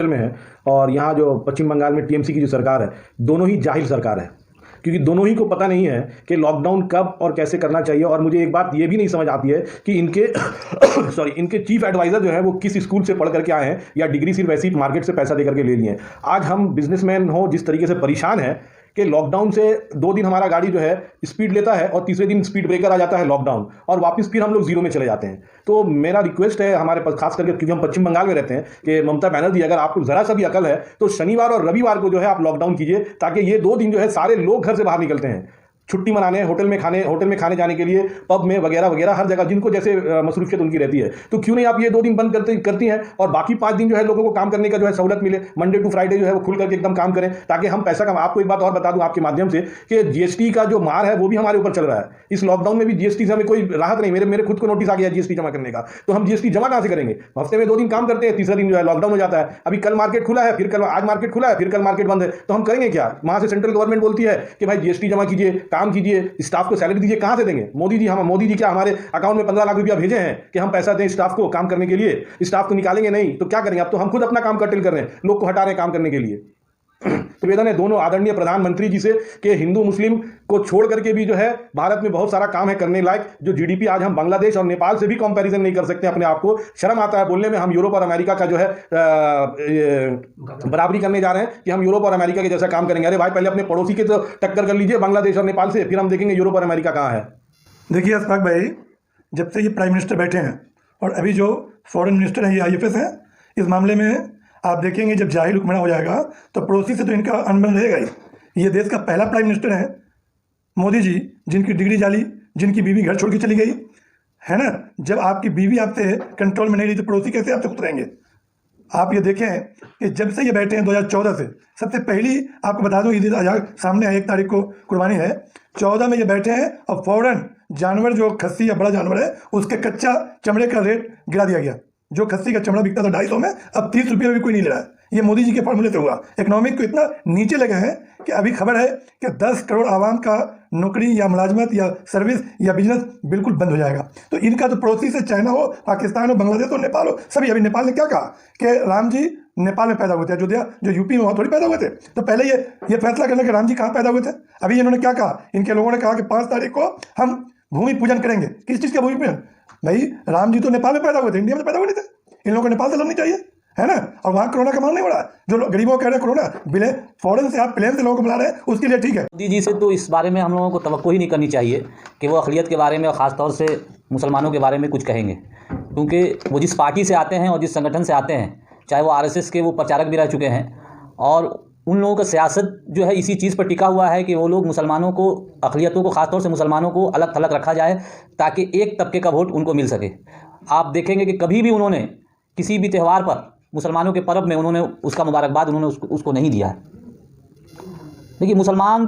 में है और यहाँ जो पश्चिम बंगाल में टीएमसी की जो सरकार है, दोनों ही जाहिल सरकार है, क्योंकि दोनों ही को पता नहीं है कि लॉकडाउन कब और कैसे करना चाहिए। और मुझे एक बात ये भी नहीं समझ आती है कि इनके इनके चीफ एडवाइज़र जो है वो किस स्कूल से पढ़ करके आए हैं या डिग्री सिर्फ वैसी मार्केट से पैसा दे करके ले लिए हैं। आज हम बिजनेसमैन हो जिस तरीके से परेशान है कि लॉकडाउन से 2 दिन हमारा गाड़ी जो है स्पीड लेता है और तीसरे दिन स्पीड ब्रेकर आ जाता है लॉकडाउन, और वापस फिर हम लोग जीरो में चले जाते हैं। तो मेरा रिक्वेस्ट है हमारे पास, खास करके क्योंकि हम पश्चिम बंगाल में रहते हैं, कि ममता बनर्जी अगर आपको ज़रा सा भी अकल है तो शनिवार और रविवार को जो है आप लॉकडाउन कीजिए, ताकि ये 2 दिन जो है सारे लोग घर से बाहर निकलते हैं छुट्टी मनाने, होटल में खाने जाने के लिए, पब में वगैरह वगैरह, हर जगह जिनको जैसे मसरूफियत उनकी रहती है। तो क्यों नहीं आप ये 2 दिन बंद करती हैं और बाकी 5 दिन जो है लोगों को काम करने का जो है सहूलत मिले, मंडे टू फ्राइडे जो है वो खुल करके एकदम काम करें, ताकि हम पैसा कम। आपको एक बात और बता दूं आपके माध्यम से कि जीएसटी का जो मार है वो भी हमारे ऊपर चल रहा है। इस लॉकडाउन में भी जीएसटी से हमें कोई राहत नहीं। मेरे खुद को नोटिस आ गया जीएसटी जमा करने का, तो हम जीएसटी जमा कहां से करेंगे? हफ्ते में 2 दिन काम करते हैं, तीसरा दिन जो है लॉकडाउन हो जाता है। अभी कल मार्केट खुला है, फिर कल आज मार्केट खुला है, फिर कल मार्केट बंद है, तो हम करेंगे क्या? वहां से सेंट्रल गवर्नमेंट बोलती है कि भाई जीएसटी जमा कीजिए, काम कीजिए, स्टाफ को सैलरी दीजिए। कहां से देंगे? मोदी जी क्या हमारे अकाउंट में 15 लाख रुपया भेजे हैं कि हम पैसा दें स्टाफ को काम करने के लिए? स्टाफ को निकालेंगे नहीं तो क्या करेंगे? अब तो हम खुद अपना काम कर्टेल कर रहे हैं, लोग को हटा रहे हैं काम करने के लिए। निवेदन है दोनों आदरणीय प्रधानमंत्री जी से कि हिंदू मुस्लिम को छोड़ करके भी जो है भारत में बहुत सारा काम है करने लायक। जो जीडीपी आज हम बांग्लादेश और नेपाल से भी कंपैरिजन नहीं कर सकते अपने आप को, शर्म आता है बोलने में। हम यूरोप और अमेरिका का जो है बराबरी करने जा रहे हैं कि हम यूरोप और अमेरिका के जैसा काम करेंगे। अरे भाई, पहले अपने पड़ोसी के तो टक्कर कर लीजिए बांग्लादेश और नेपाल से, फिर हम देखेंगे यूरोप और अमेरिका कहाँ है। देखिए अशफाक भाई, जब से ये प्राइम मिनिस्टर बैठे हैं और अभी जो फॉरेन मिनिस्टर हैं ये IFS हैं, इस मामले में आप देखेंगे जब जाहिल हुक्मरान हो जाएगा तो पड़ोसी से तो इनका अनबन रहेगा ही। ये देश का पहला प्राइम मिनिस्टर है मोदी जी, जिनकी डिग्री जाली, जिनकी बीवी घर छोड़ के चली गई है ना। जब आपकी बीवी आपसे कंट्रोल में नहीं रही तो पड़ोसी कैसे आपसे खुद रहेंगे? आप ये देखें कि जब से ये बैठे हैं 2014 से, सबसे पहली आपको बता दूं ईद अज़हा सामने है, 1 तारीख को कुर्बानी है। 14 में ये बैठे हैं और फौरन जानवर जो खस्सी या बड़ा जानवर है उसके कच्चा चमड़े का रेट गिरा दिया गया। जो खस्सी का चमड़ा बिकता था 250 में, अब 30 रुपये में भी कोई नहीं ले रहा है। ये मोदी जी के फॉर्मूले से हुआ। इकोनॉमिक को इतना नीचे लगे हैं कि अभी खबर है कि 10 करोड़ आवाम का नौकरी या मुलाजमत या सर्विस या बिजनेस बिल्कुल बंद हो जाएगा। तो इनका तो पड़ोसी से चाइना हो, पाकिस्तान हो, बांग्लादेश हो, नेपाल हो, सभी। अभी नेपाल ने क्या कहा कि राम जी नेपाल में पैदा हुए थे, अयोध्या जो यूपी में वहाँ थोड़ी पैदा हुए थे। तो पहले ये फैसला करना कि राम जी कहाँ पैदा हुए थे। अभी इन्होंने क्या कहा, इनके लोगों ने कहा कि 5 तारीख को हम भूमि पूजन करेंगे। किस चीज़ का भूमि पूजन? भाई राम जी तो नेपाल में पैदा हुए थे, इंडिया में पैदा हुए नहीं थे। इन लोगों को नेपाल से लड़नी चाहिए, है ना। और वहाँ कोरोना का मार नहीं हो रहा है। जो लोग गरीबों को कह रहे हैं कोरोना फॉरेन से आप प्लेन से लोगों को बुला रहे हैं, उसके लिए ठीक है। मोदी जी से तो इस बारे में हम लोगों को तवक्को ही नहीं करनी चाहिए कि वो अक़लियत के बारे में और ख़ासतौर से मुसलमानों के बारे में कुछ कहेंगे, क्योंकि वो जिस पार्टी से आते हैं और जिस संगठन से आते हैं, चाहे वो RSS के वो प्रचारक भी रह चुके हैं, और उन लोगों का सियासत जो है इसी चीज़ पर टिका हुआ है कि वो लोग मुसलमानों को, अक़लियतों को, ख़ासतौर से मुसलमानों को अलग थलग रखा जाए ताकि एक तबके का वोट उनको मिल सके। आप देखेंगे कि कभी भी उन्होंने किसी भी त्यौहार पर, मुसलमानों के पर्व में उन्होंने उसका मुबारकबाद उन्होंने उसको नहीं दिया है। देखिए मुसलमान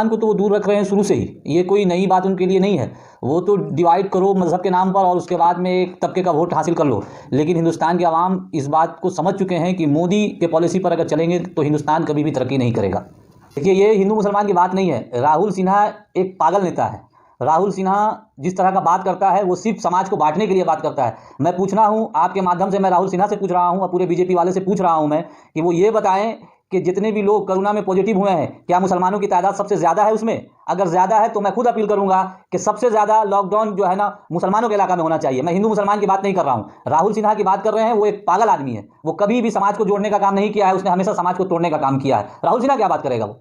को तो वो दूर रख रहे हैं शुरू से ही, ये कोई नई बात उनके लिए नहीं है। वो तो डिवाइड करो मज़हब के नाम पर और उसके बाद में एक तबके का वोट हासिल कर लो। लेकिन हिंदुस्तान के अवाम इस बात को समझ चुके हैं कि मोदी के पॉलिसी पर अगर चलेंगे तो हिंदुस्तान कभी भी तरक्की नहीं करेगा। देखिए ये हिंदू मुसलमान की बात नहीं है। राहुल सिन्हा एक पागल नेता है। राहुल सिन्हा जिस तरह का बात करता है वो सिर्फ समाज को बांटने के लिए बात करता है। मैं पूछ रहा हूँ आपके माध्यम से, मैं राहुल सिन्हा से पूछ रहा हूँ और पूरे बीजेपी वाले से पूछ रहा हूँ मैं कि वो ये बताएं कि जितने भी लोग कोरोना में पॉजिटिव हुए हैं, क्या मुसलमानों की तादाद सबसे ज़्यादा है उसमें? अगर ज़्यादा है तो मैं खुद अपील करूंगा कि सबसे ज़्यादा लॉकडाउन जो है ना मुसलमानों के इलाका में होना चाहिए। मैं हिंदू मुसलमान की बात नहीं कर रहा हूँ, राहुल सिन्हा की बात कर रहे हैं। वो एक पागल आदमी है, वो कभी भी समाज को जोड़ने का काम नहीं किया है, उसने हमेशा समाज को तोड़ने का काम किया है। राहुल सिन्हा क्या बात करेगा वो?